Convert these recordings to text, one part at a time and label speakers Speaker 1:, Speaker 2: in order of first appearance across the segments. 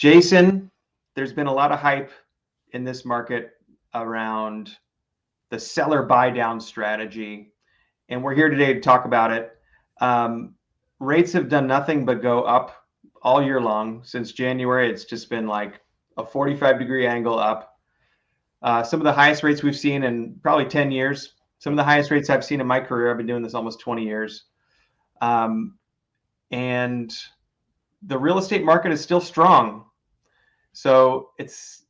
Speaker 1: Jason, there's been a lot of hype in this market around the seller buy down strategy, and we're here today to talk about it. Rates have done nothing but go up all year long. Since January, it's just been like a 45-degree angle up. Some of the highest rates we've seen in probably 10 years. Some of the highest rates I've seen in my career. I've been doing this almost 20 years. And the real estate market is still strong. So it's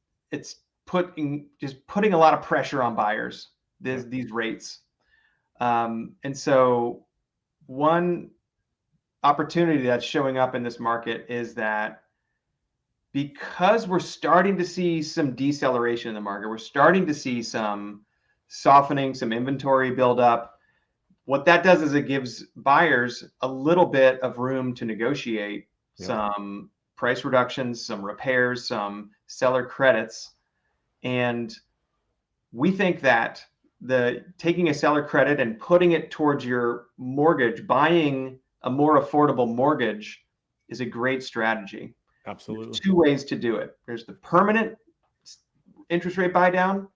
Speaker 1: putting a lot of pressure on buyers, these rates. And so one opportunity that's showing up in this market is that because we're starting to see some deceleration in the market, we're starting to see some softening, some inventory buildup. What that does is it gives buyers a little bit of room to negotiate some price reductions, some repairs, some seller credits. And we think that taking a seller credit and putting it towards your mortgage, buying a more affordable mortgage, is a great strategy.
Speaker 2: Absolutely.
Speaker 1: There's two ways to do it. There's the permanent interest rate buy down,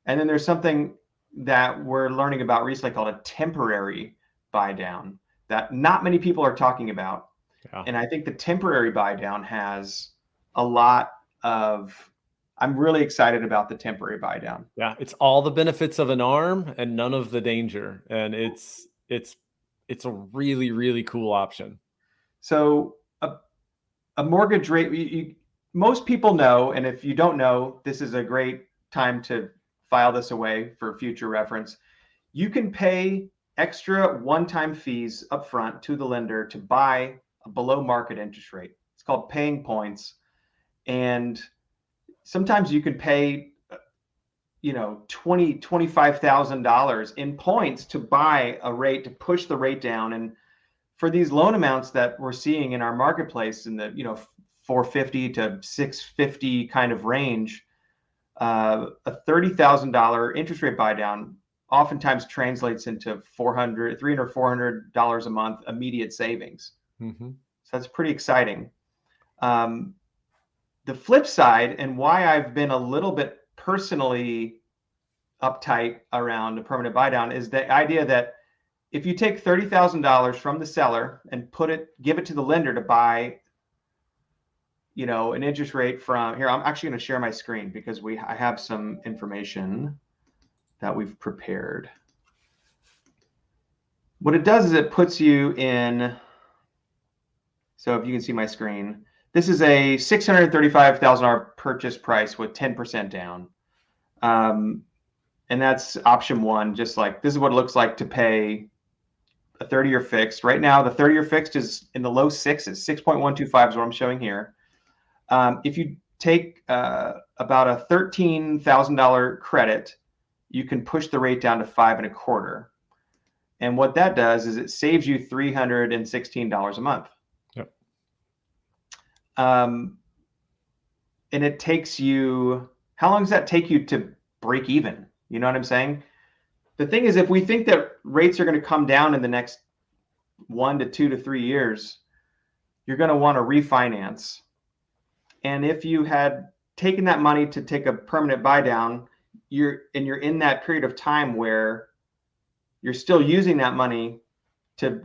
Speaker 1: and then there's something that we're learning about recently called a temporary buy down that not many people are talking about. Yeah. And I think the temporary buy down has a lot of, I'm really excited about the temporary buy down.
Speaker 2: Yeah, it's all the benefits of an ARM and none of the danger. And it's a really, really cool option.
Speaker 1: So a mortgage rate, most people know, and if you don't know, this is a great time to file this away for future reference. You can pay extra one-time fees upfront to the lender to buy a below market interest rate. It's called paying points. And sometimes you can pay, $25,000 in points to buy a rate, to push the rate down. And for these loan amounts that we're seeing in our marketplace in the, $450 to $650 kind of range, a $30,000 interest rate buy down oftentimes translates into $300, $400 a month immediate savings. Mm-hmm. So that's pretty exciting. The flip side, and why I've been a little bit personally uptight around a permanent buy down, is the idea that if you take $30,000 from the seller and give it to the lender to buy, an interest rate from here. I'm actually going to share my screen because I have some information that we've prepared. What it does is it puts you in. So if you can see my screen, this is a $635,000 purchase price with 10% down. And that's option one. Just like this is what it looks like to pay a 30-year fixed. Right now, the 30-year fixed is in the low sixes. 6.125 is what I'm showing here. If you take about a $13,000 credit, you can push the rate down to 5.25. And what that does is it saves you $316 a month. Yep. And it takes you, how long does that take you to break even? You know what I'm saying? The thing is, if we think that rates are going to come down in the next 1 to 2 to 3 years, you're going to want to refinance. And if you had taken that money to take a permanent buy down, you're in that period of time where you're still using that money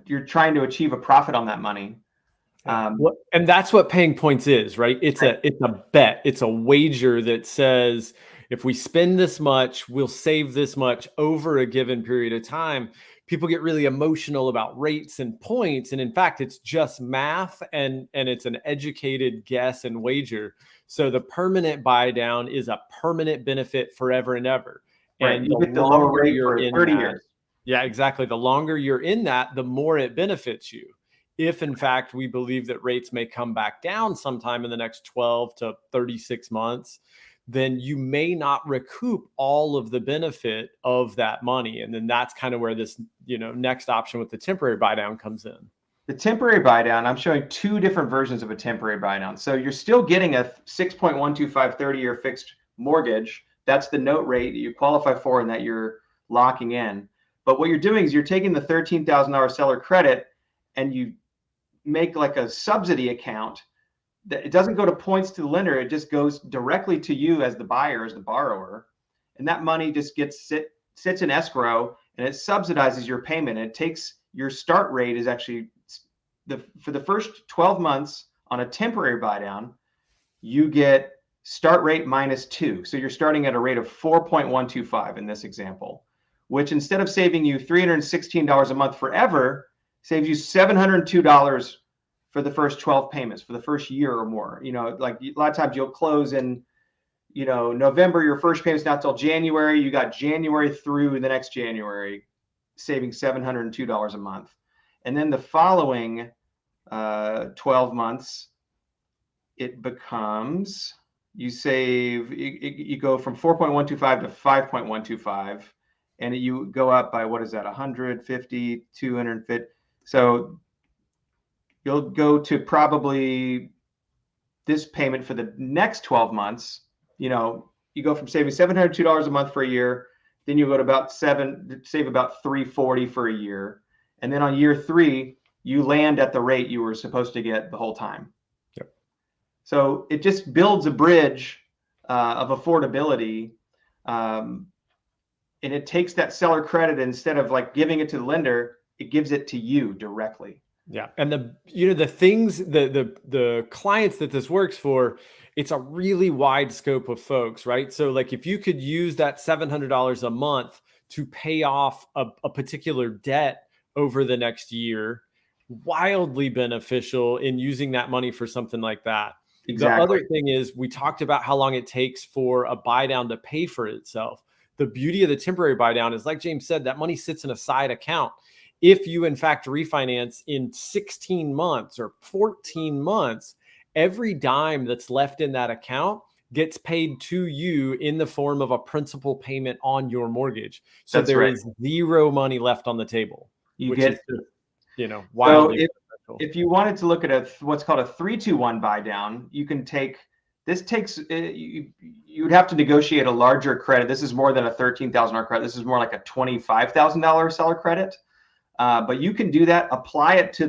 Speaker 1: you're trying to achieve a profit on that money.
Speaker 2: And that's what paying points is, right? It's a bet. It's a wager that says, if we spend this much, we'll save this much over a given period of time. People get really emotional about rates and points. And in fact, it's just math and it's an educated guess and wager. So the permanent buy down is a permanent benefit forever and ever.
Speaker 1: Right.
Speaker 2: And
Speaker 1: you get the lower rate for 30 years.
Speaker 2: Yeah, exactly. The longer you're in that, the more it benefits you. If in fact we believe that rates may come back down sometime in the next 12 to 36 months, then you may not recoup all of the benefit of that money. And then that's kind of where this, next option with the temporary buy down comes in.
Speaker 1: The temporary buy down, I'm showing two different versions of a temporary buy down. So you're still getting a 6.125 30-year fixed mortgage. That's the note rate that you qualify for and that you're locking in. But what you're doing is you're taking the $13,000 seller credit and you make like a subsidy account it doesn't go to points to the lender. It just goes directly to you as the buyer, as the borrower. And that money just sits in escrow, and it subsidizes your payment. And it takes your start rate is actually for the first 12 months on a temporary buy down, you get start rate -2. So you're starting at a rate of 4.125 in this example, which instead of saving you $316 a month forever, saves you $702 for the first 12 payments for the first year or more. Like a lot of times you'll close in, November, your first payment's not till January. You got January through the next January, saving $702 a month. And then the following 12 months, it becomes, you go from 4.125 to 5.125, and you go up by, what is that, 150, 250. So you'll go to probably this payment for the next 12 months. You go from saving $702 a month for a year, then you go to save about $340 for a year. And then on year 3, you land at the rate you were supposed to get the whole time.
Speaker 2: Yep.
Speaker 1: So it just builds a bridge of affordability. And it takes that seller credit, instead of like giving it to the lender, it gives it to you directly.
Speaker 2: Yeah. And the things, the clients that this works for, it's a really wide scope of folks, right? So like if you could use that $700 a month to pay off a particular debt over the next year, wildly beneficial in using that money for something like that. Exactly. The other thing is, we talked about how long it takes for a buy down to pay for itself. The beauty of the temporary buy down is, like James said, that money sits in a side account. If you in fact refinance in 16 months or 14 months, every dime that's left in that account gets paid to you in the form of a principal payment on your mortgage. So that's there is zero money left on the table.
Speaker 1: You get,
Speaker 2: wildly.
Speaker 1: So if you wanted to look at what's called a 3-2-1 buy down, you can take, this takes, you would have to negotiate a larger credit. This is more than a $13,000 credit. This is more like a $25,000 seller credit. But you can do that, apply it to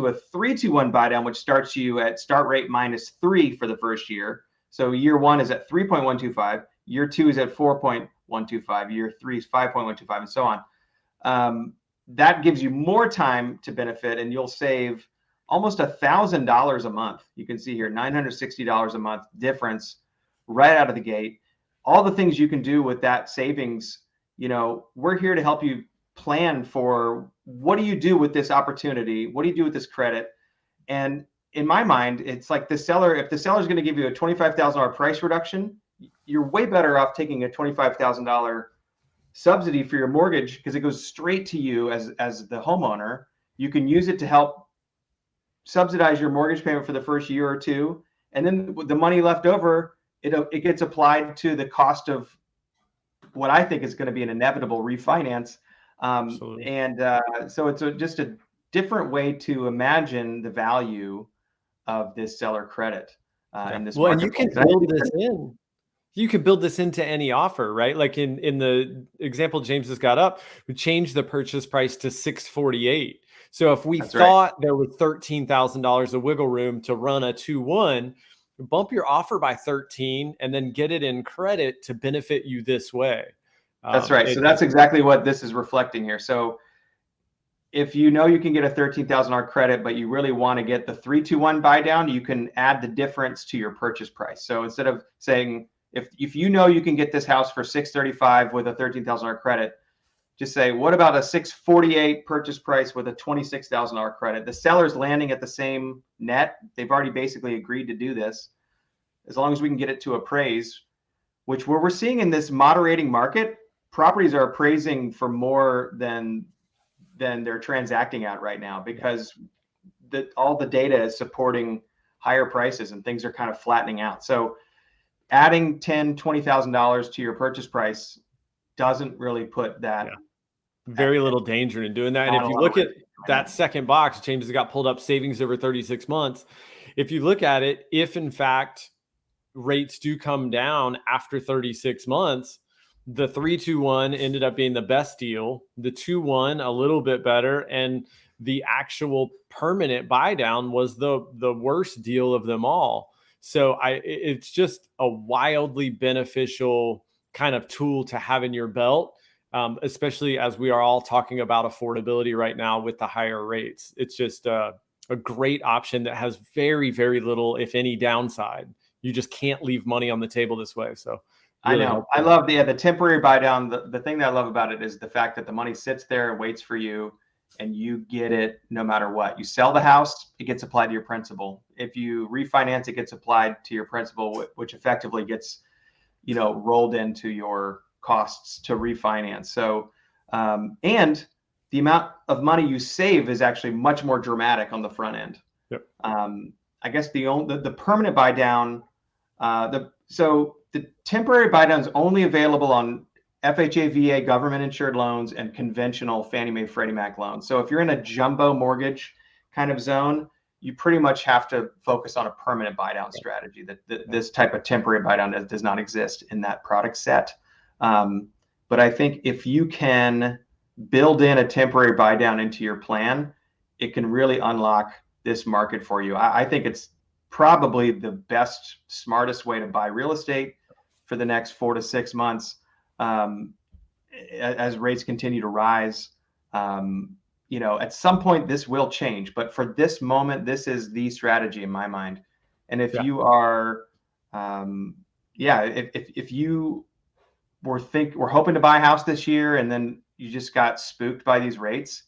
Speaker 1: a 3-2-1 buy down, which starts you at start rate -3 for the first year. So year 1 is at 3.125, year 2 is at 4.125, year 3 is 5.125, and so on. That gives you more time to benefit, and you'll save almost $1,000 a month. You can see here, $960 a month difference right out of the gate. All the things you can do with that savings, we're here to help you plan for, what do you do with this opportunity? What do you do with this credit? And in my mind, it's like if the seller is going to give you a $25,000 price reduction, you're way better off taking a $25,000 subsidy for your mortgage, because it goes straight to you as the homeowner. You can use it to help subsidize your mortgage payment for the first year or two, and then the money left over, it gets applied to the cost of what I think is going to be an inevitable refinance. So it's just a different way to imagine the value of this seller credit in this market.
Speaker 2: And you can build this in. You can build this into any offer, right? Like in the example James has got up, we changed the purchase price to $648. So if we thought there was $13,000 of wiggle room to run a 2-1, bump your offer by 13 and then get it in credit to benefit you this way.
Speaker 1: That's right. So that's exactly what this is reflecting here. So if you can get a $13,000 credit, but you really want to get the 3-2-1 buy down, you can add the difference to your purchase price. So instead of saying, if you can get this house for $635 with a $13,000 credit, just say, what about a $648 purchase price with a $26,000 credit? The seller's landing at the same net. They've already basically agreed to do this, as long as we can get it to appraise, which we're seeing in this moderating market, properties are appraising for more than they're transacting at right now, because all the data is supporting higher prices and things are kind of flattening out. So adding $10,000, $20,000 to your purchase price doesn't really put that.
Speaker 2: Very little danger in doing that. And if you look at that second box, James has got pulled up, savings over 36 months. If you look at it, if in fact rates do come down after 36 months, the 3-2-1 ended up being the best deal. The 2-1 a little bit better, and the actual permanent buy down was the worst deal of them all. So it's just a wildly beneficial kind of tool to have in your belt, especially as we are all talking about affordability right now with the higher rates. It's just a great option that has very, very little, if any, downside. You just can't leave money on the table this way. So really
Speaker 1: I know.
Speaker 2: helpful.
Speaker 1: I love the temporary buy down. The thing that I love about it is the fact that the money sits there and waits for you, and you get it no matter what. You sell the house, it gets applied to your principal. If you refinance, it gets applied to your principal, which effectively gets, rolled into your costs to refinance. So, and the amount of money you save is actually much more dramatic on the front end.
Speaker 2: Yep.
Speaker 1: I guess the permanent buy down, the temporary buy down is only available on FHA, VA, government insured loans and conventional Fannie Mae, Freddie Mac loans. So if you're in a jumbo mortgage kind of zone, you pretty much have to focus on a permanent buy down strategy. This type of temporary buy down does not exist in that product set. But I think if you can build in a temporary buy down into your plan, it can really unlock this market for you. I think it's probably the best, smartest way to buy real estate for the next 4 to 6 months. As rates continue to rise, at some point this will change, but for this moment, this is the strategy in my mind. And if you are, if you were hoping to buy a house this year and then you just got spooked by these rates,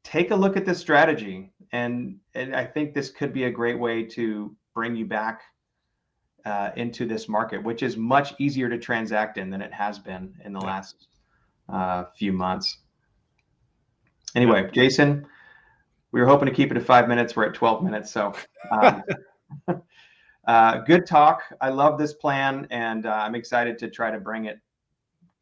Speaker 1: take a look at this strategy. And I think this could be a great way to bring you back into this market, which is much easier to transact in than it has been in the last few months. Anyway, Jason, we were hoping to keep it to 5 minutes. We're at 12 minutes. So good talk. I love this plan, and I'm excited to try to bring it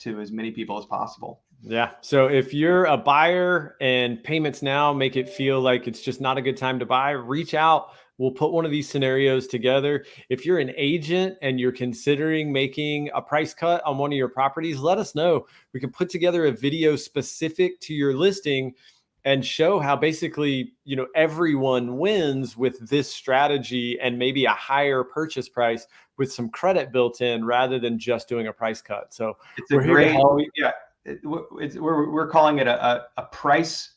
Speaker 1: to as many people as possible.
Speaker 2: Yeah. So if you're a buyer and payments now make it feel like it's just not a good time to buy, reach out. We'll put one of these scenarios together. If you're an agent and you're considering making a price cut on one of your properties, let us know. We can put together a video specific to your listing and show how basically, everyone wins with this strategy and maybe a higher purchase price with some credit built in rather than just doing a price cut. So
Speaker 1: it's a great, we're calling it a price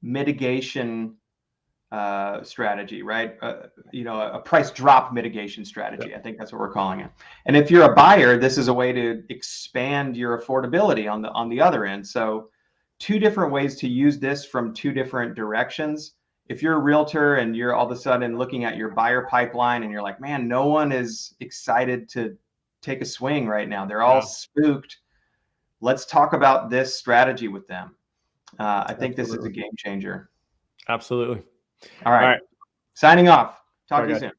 Speaker 1: mitigation strategy, right? A price drop mitigation strategy. Yeah. I think that's what we're calling it. And if you're a buyer, this is a way to expand your affordability on the other end. So 2 different ways to use this from 2 different directions. If you're a realtor and you're all of a sudden looking at your buyer pipeline and you're like, man, no one is excited to take a swing right now. They're all spooked. Let's talk about this strategy with them. I think this is a game changer.
Speaker 2: Absolutely.
Speaker 1: All right. Signing off. Talk to you soon.